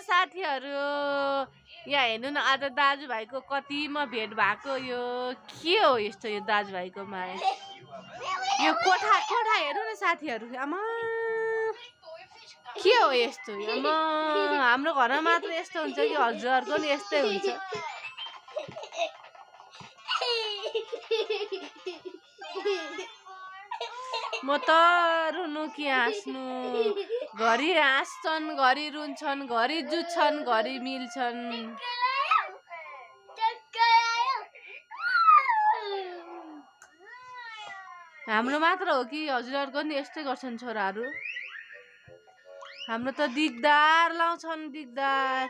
साथीहरु यहाँ हेर्नु न आज दाजुभाइको कतिमा भेट भएको यो के हो यस्तो यो दाजुभाइको माया यो कोठा कोठा हेर्नु न साथीहरु आमा के हो यस्तो आमा हाम्रो घरमा मात्र यस्तो हुन्छ कि हजुरहरुको नि यस्तै हुन्छ म त रुनु कि हाँस्नु घरि हाँस्छन् घरि रुन्छन् घरि जुच्छन् घरि मिल्छन् हाम्रो मात्र हो कि हजुरहरुको नि यस्तै गर्छन् छोराहरु हाम्रो त दिगदार लाउँछन् दिगदार